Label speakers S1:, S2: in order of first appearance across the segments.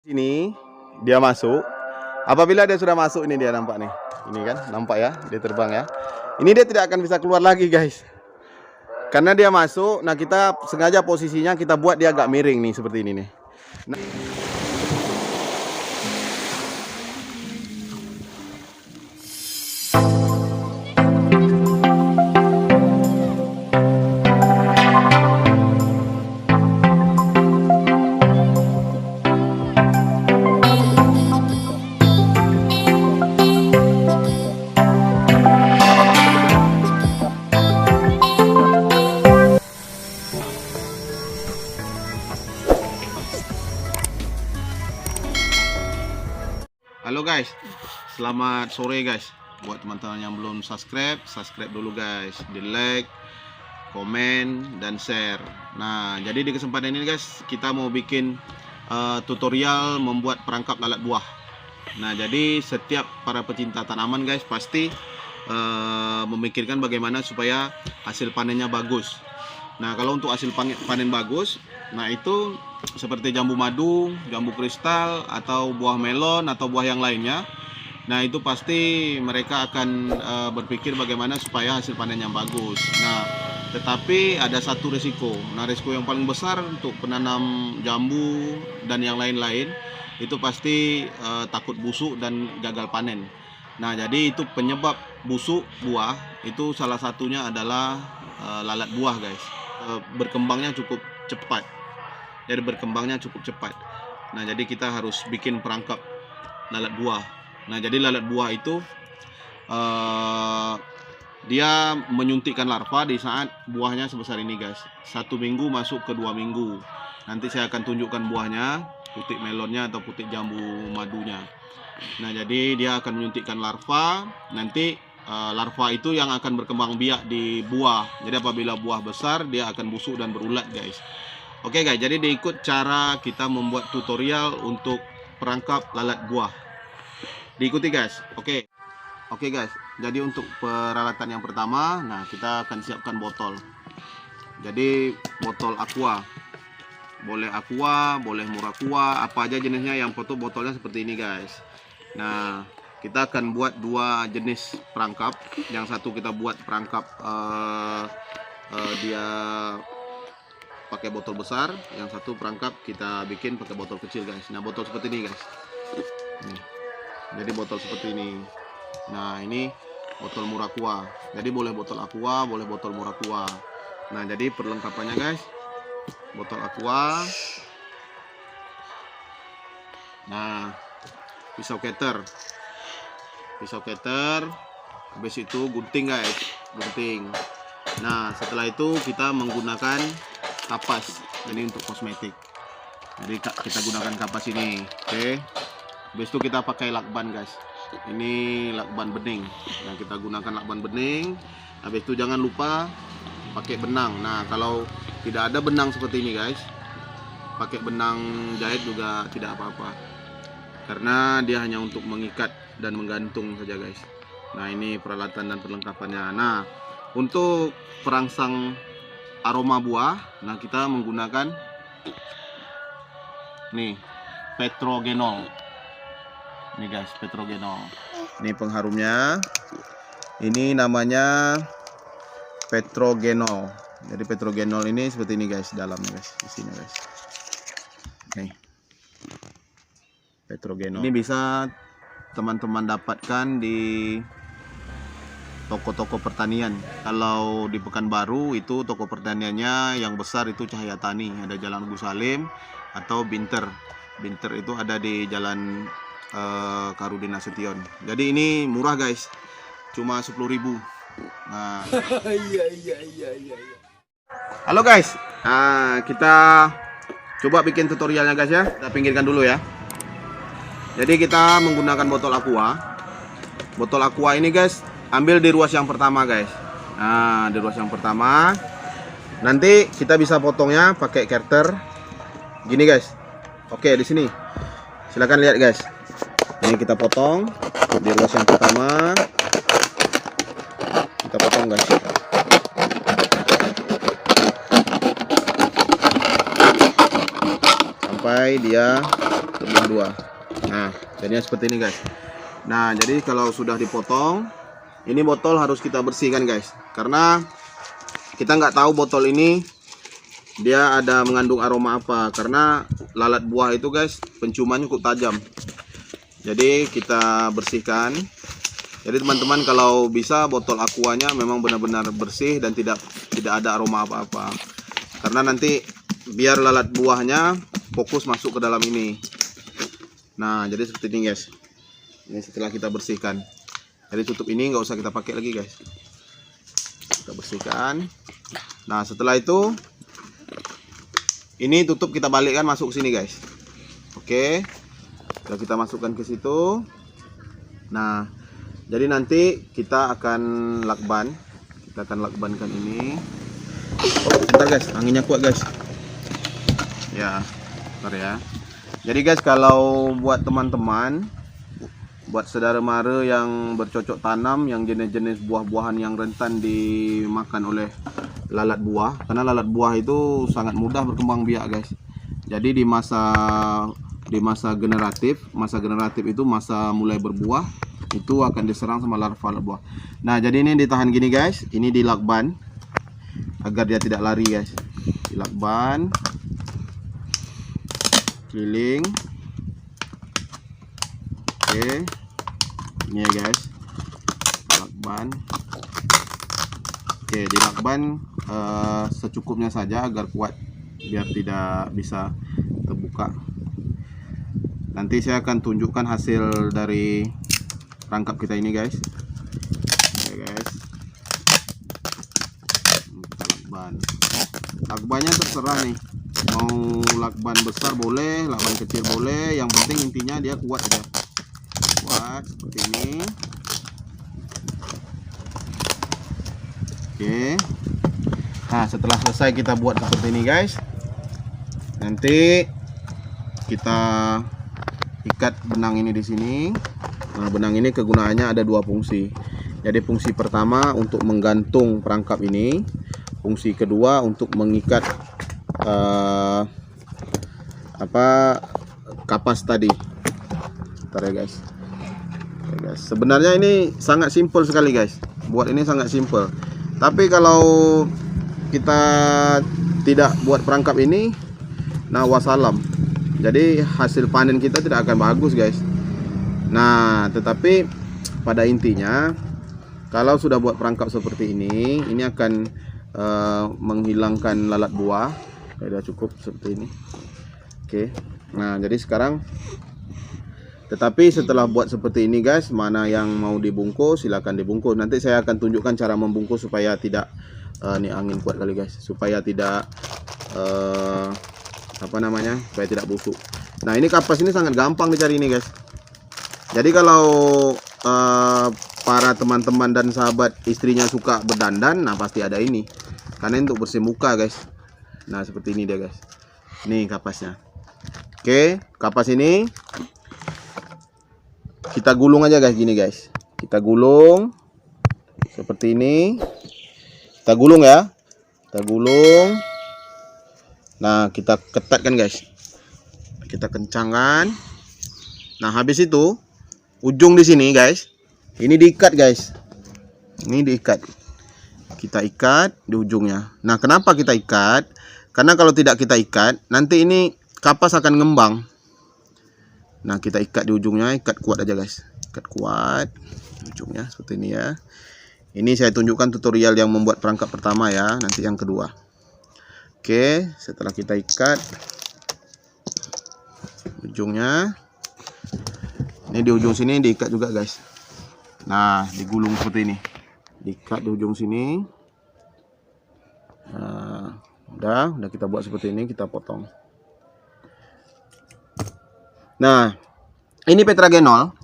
S1: Sini dia masuk. Apabila dia sudah masuk, ini dia nampak nih. Ini kan nampak ya, dia terbang ya. Ini dia tidak akan bisa keluar lagi guys. Karena dia masuk. Nah, kita sengaja posisinya kita buat dia agak miring nih seperti ini nih. Nah, halo guys, selamat sore guys. Buat teman-teman yang belum subscribe, subscribe dulu guys. Di like, komen, dan share. Nah, jadi di kesempatan ini guys, kita mau bikin tutorial membuat perangkap lalat buah. Nah, jadi setiap para pecinta tanaman guys pasti memikirkan bagaimana supaya hasil panennya bagus. Nah, kalau untuk hasil panen bagus, nah itu seperti jambu madu, jambu kristal, atau buah melon, atau buah yang lainnya. Nah, itu pasti mereka akan berpikir bagaimana supaya hasil panen yang bagus. Nah, tetapi ada satu risiko. Nah, risiko yang paling besar untuk penanam jambu dan yang lain-lain itu pasti takut busuk dan gagal panen. Nah, jadi itu penyebab busuk buah itu salah satunya adalah lalat buah guys. Berkembangnya cukup cepat. Jadi berkembangnya cukup cepat. Nah, jadi kita harus bikin perangkap lalat buah. Nah, jadi lalat buah itu dia menyuntikkan larva di saat buahnya sebesar ini guys. 1 minggu masuk ke 2 minggu. Nanti saya akan tunjukkan buahnya, putik melonnya atau putik jambu madunya. Nah, jadi dia akan menyuntikkan larva. Nanti larva itu yang akan berkembang biak di buah. Jadi apabila buah besar, dia akan busuk dan berulat guys. Oke guys, jadi diikut cara kita membuat tutorial untuk perangkap lalat buah. Diikuti guys. Oke guys, jadi untuk peralatan yang pertama, nah kita akan siapkan botol. Jadi botol aqua. Boleh aqua, boleh muraqua, apa aja jenisnya, yang foto botolnya seperti ini guys. Nah, kita akan buat 2 jenis perangkap. Yang satu kita buat perangkap dia pakai botol besar, yang satu perangkap kita bikin pakai botol kecil guys. Nah, botol seperti ini guys. Nih. Jadi botol seperti ini. Nah, ini botol muraqua. Jadi boleh botol aqua, boleh botol muraqua. Nah, jadi perlengkapannya guys, botol aqua. Nah, pisau cutter, habis itu gunting guys, gunting. Nah, setelah itu kita menggunakan kapas, jadi untuk kosmetik. Jadi kita gunakan kapas ini, oke. Habis itu kita pakai lakban guys. Ini lakban bening. Nah, kita gunakan lakban bening. Habis itu jangan lupa pakai benang. Nah, kalau tidak ada benang seperti ini guys, pakai benang jahit juga tidak apa-apa, karena dia hanya untuk mengikat dan menggantung saja guys. Nah, ini peralatan dan perlengkapannya. Nah, untuk perangsang aroma buah, nah kita menggunakan nih petrogenol. Nih guys, petrogenol. Ini pengharumnya. Ini namanya petrogenol. Jadi petrogenol ini seperti ini guys, dalamnya guys, di sini guys. Nih. Petrogenol. Ini bisa teman-teman dapatkan di toko-toko pertanian. Kalau di Pekanbaru itu toko pertaniannya yang besar itu Cahaya Tani, ada Jalan Gus Salim, atau Binter. Binter itu ada di Jalan Karudin Nasution. Jadi ini murah guys, cuma 10.000. Nah. Iya. Halo guys, nah, kita coba bikin tutorialnya guys ya. Kita pinggirkan dulu ya. Jadi kita menggunakan botol aqua. Botol aqua ini guys, ambil di ruas yang pertama guys. Nah, di ruas yang pertama. Nanti kita bisa potongnya pakai cutter. Gini guys. Oke, di sini. Silakan lihat guys. Ini kita potong di ruas yang pertama. Kita potong guys. Sampai dia buah 2. Nah, jadinya seperti ini guys. Nah, jadi kalau sudah dipotong, ini botol harus kita bersihkan guys, karena kita nggak tahu botol ini dia ada mengandung aroma apa, karena lalat buah itu guys penciumannya cukup tajam. Jadi kita bersihkan. Jadi teman-teman kalau bisa botol aquanya memang benar-benar bersih dan tidak ada aroma apa-apa, karena nanti biar lalat buahnya fokus masuk ke dalam ini. Nah, jadi seperti ini guys. Ini setelah kita bersihkan. Jadi tutup ini nggak usah kita pakai lagi guys. Kita bersihkan. Nah, setelah itu ini tutup kita balikkan masuk ke sini guys. Oke. Sudah kita masukkan ke situ. Nah, jadi nanti kita akan lakban. Kita akan lakbankan ini. Oh, bentar guys, anginnya kuat guys. Ya, bentar ya. Jadi guys, kalau buat teman-teman, buat saudara mara yang bercocok tanam, yang jenis-jenis buah-buahan yang rentan dimakan oleh lalat buah, karena lalat buah itu sangat mudah berkembang biak guys. Jadi di masa generatif itu masa mulai berbuah, itu akan diserang sama larva lalat buah. Nah, jadi ini ditahan gini guys, ini dilakban agar dia tidak lari guys. Dilakban keliling. Oke, ini ya guys, lakban. Oke, dilakban secukupnya saja agar kuat, biar tidak bisa terbuka. Nanti saya akan tunjukkan hasil dari rangkap kita ini guys. Oke guys, kita lakban. Lakbannya terserah nih, mau lakban besar boleh, lakban kecil boleh, yang penting intinya dia kuat aja. Kuat seperti ini. Oke. Nah, setelah selesai kita buat seperti ini guys, nanti kita ikat benang ini di sini. Nah, benang ini kegunaannya ada 2 fungsi. Jadi fungsi pertama untuk menggantung perangkap ini, fungsi kedua untuk mengikat kapas tadi. Bentar ya guys. Oke, guys. Sebenarnya ini sangat simpel sekali guys. Buat ini sangat simpel. Tapi kalau kita tidak buat perangkap ini, nah wassalam. Jadi hasil panen kita tidak akan bagus guys. Nah, tetapi pada intinya kalau sudah buat perangkap seperti ini akan menghilangkan lalat buah. Sudah cukup seperti ini. Oke. Nah, jadi sekarang, tetapi setelah buat seperti ini guys, mana yang mau dibungkus silahkan dibungkus. Nanti saya akan tunjukkan cara membungkus supaya tidak ini angin kuat kali guys, supaya tidak supaya tidak busuk. Nah, ini kapas ini sangat gampang dicari ini guys. Jadi kalau para teman-teman dan sahabat istrinya suka berdandan, nah pasti ada ini, karena untuk bersih muka guys. Nah, seperti ini dia guys. Nih kapasnya. Oke, kapas ini kita gulung aja guys, gini guys. Kita gulung seperti ini. Kita gulung ya. Kita gulung. Nah, kita ketatkan guys. Kita kencangkan. Nah, habis itu ujung di sini guys, ini diikat guys. Ini diikat. Kita ikat di ujungnya. Nah, kenapa kita ikat? Karena kalau tidak kita ikat, nanti ini kapas akan ngembang. Nah, kita ikat di ujungnya, ikat kuat aja guys. Ikat kuat di ujungnya seperti ini ya. Ini saya tunjukkan tutorial yang membuat perangkap pertama ya, nanti yang kedua. Oke, setelah kita ikat ujungnya, ini di ujung sini diikat juga guys. Nah, digulung seperti ini, diikat di ujung sini. Nah, udah kita buat seperti ini, kita potong. Nah, ini tetragenol.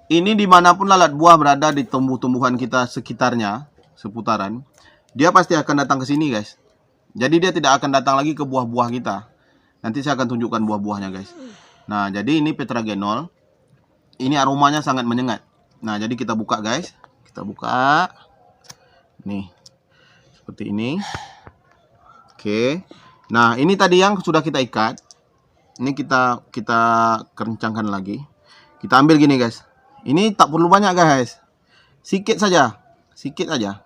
S1: Ini dimanapun lalat buah berada di tumbuh-tumbuhan kita sekitarnya, seputaran, dia pasti akan datang ke sini guys. Jadi dia tidak akan datang lagi ke buah-buah kita. Nanti saya akan tunjukkan buah-buahnya guys. Nah, jadi ini tetragenol. Ini aromanya sangat menyengat. Nah, jadi kita buka guys. Kita buka. Nih. Seperti ini. Oke. Nah, ini tadi yang sudah kita ikat. Ini kita kencangkan lagi. Kita ambil gini guys. Ini tak perlu banyak guys. Sikit saja. Sikit aja.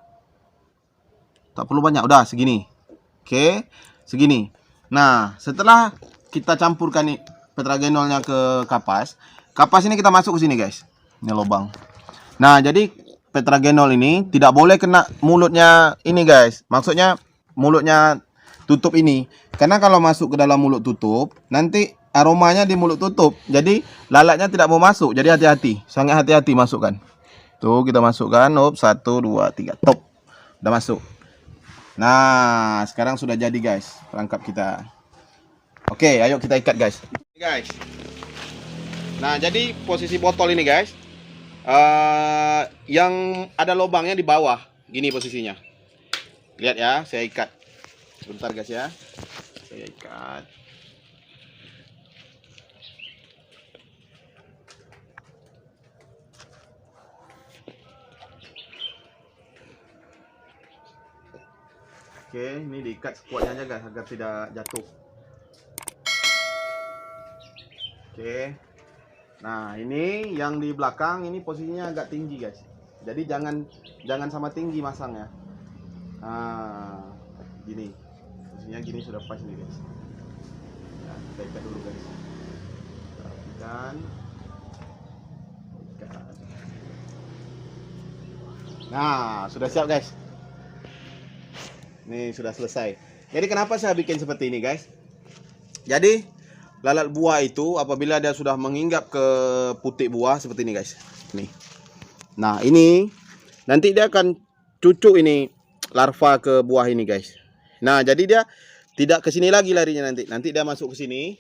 S1: Tak perlu banyak. Udah segini. Oke, segini. Nah, setelah kita campurkan nih tetragenolnya ke kapas. Kapas ini kita masuk ke sini guys. Ini lubang. Nah, jadi tetragenol ini tidak boleh kena mulutnya ini guys. Maksudnya mulutnya tutup ini. Karena kalau masuk ke dalam mulut tutup, nanti aromanya di mulut tutup. Jadi lalatnya tidak mau masuk. Jadi hati-hati. Sangat hati-hati masukkan. Tuh kita masukkan. 1, 2, 3. Top. Udah masuk. Nah, sekarang sudah jadi guys perangkap kita. Oke, ayo kita ikat guys. Guys. Nah, jadi posisi botol ini guys, yang ada lubangnya di bawah. Gini posisinya. Lihat ya, saya ikat. Sebentar guys ya. Saya ikat. Oke, ini diikat sekuatnya aja guys agar tidak jatuh. Oke. Nah, ini yang di belakang ini posisinya agak tinggi guys. Jadi jangan sama tinggi masangnya. Nah, gini. Posisinya gini sudah pas nih guys. Nah, kita ikat dulu guys. Kita rapikan. Ikat. Nah, sudah siap guys. Nih sudah selesai. Jadi kenapa saya bikin seperti ini guys? Jadi lalat buah itu apabila dia sudah menginggap ke putik buah seperti ini guys. Nih. Nah ini nanti dia akan cucuk ini larva ke buah ini guys. Nah jadi dia tidak ke sini lagi larinya nanti. Nanti dia masuk ke sini.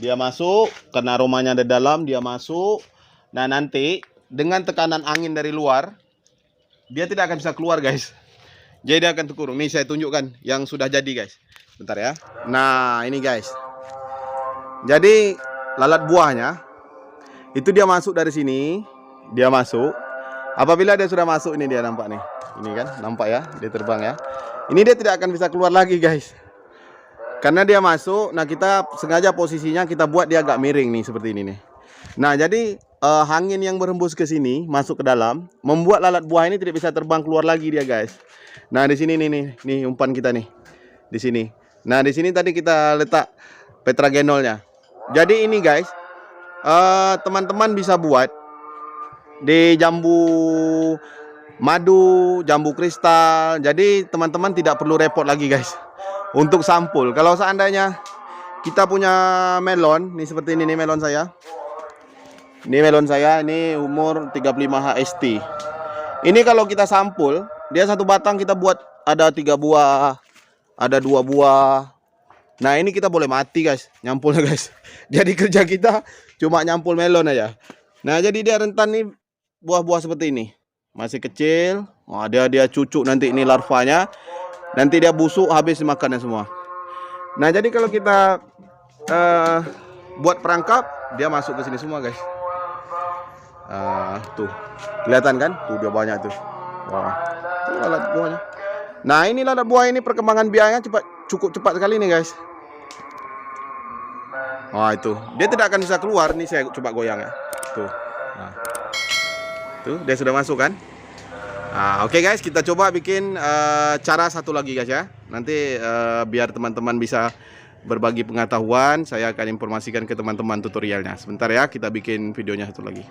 S1: Dia masuk karena aromanya ada dalam. Dia masuk. Nah nanti dengan tekanan angin dari luar dia tidak akan bisa keluar guys. Jadi dia akan terkurung. Nih saya tunjukkan yang sudah jadi guys. Bentar ya. Nah ini guys. Jadi lalat buahnya itu dia masuk dari sini. Dia masuk. Apabila dia sudah masuk ini dia nampak nih. Ini kan nampak ya. Dia terbang ya. Ini dia tidak akan bisa keluar lagi guys. Karena dia masuk. Nah kita sengaja posisinya kita buat dia agak miring nih seperti ini nih. Nah jadi angin yang berhembus ke sini masuk ke dalam membuat lalat buah ini tidak bisa terbang keluar lagi dia guys. Nah di sini nih umpan kita nih di sini. Nah di sini tadi kita letak tetragenolnya. Jadi ini guys, teman-teman bisa buat di jambu madu, jambu kristal. Jadi teman-teman tidak perlu repot lagi guys untuk sampul. Kalau seandainya kita punya melon, nih seperti ini nih melon saya. Ini melon saya, ini umur 35 HST. Ini kalau kita sampul, dia satu batang kita buat ada 3 buah, ada 2 buah. Nah ini kita boleh mati guys, nyampulnya guys. Jadi kerja kita cuma nyampul melon aja. Nah jadi dia rentan nih buah-buah seperti ini. Masih kecil, oh, dia cucuk nanti ini larvanya. Nanti dia busuk habis dimakannya semua. Nah jadi kalau kita buat perangkap, dia masuk ke sini semua guys. Tuh kelihatan kan? Tuh dia banyak tuh. Wah, tuh lalat buahnya. Nah ini lalat buah ini perkembangan biaknya cukup cepat sekali nih guys. Wah itu dia tidak akan bisa keluar. Nih saya coba goyang ya. Tuh, nah. Tuh dia sudah masuk kan? Oke guys, kita coba bikin cara satu lagi guys ya. Nanti biar teman-teman bisa berbagi pengetahuan, saya akan informasikan ke teman-teman tutorialnya. Sebentar ya, kita bikin videonya satu lagi.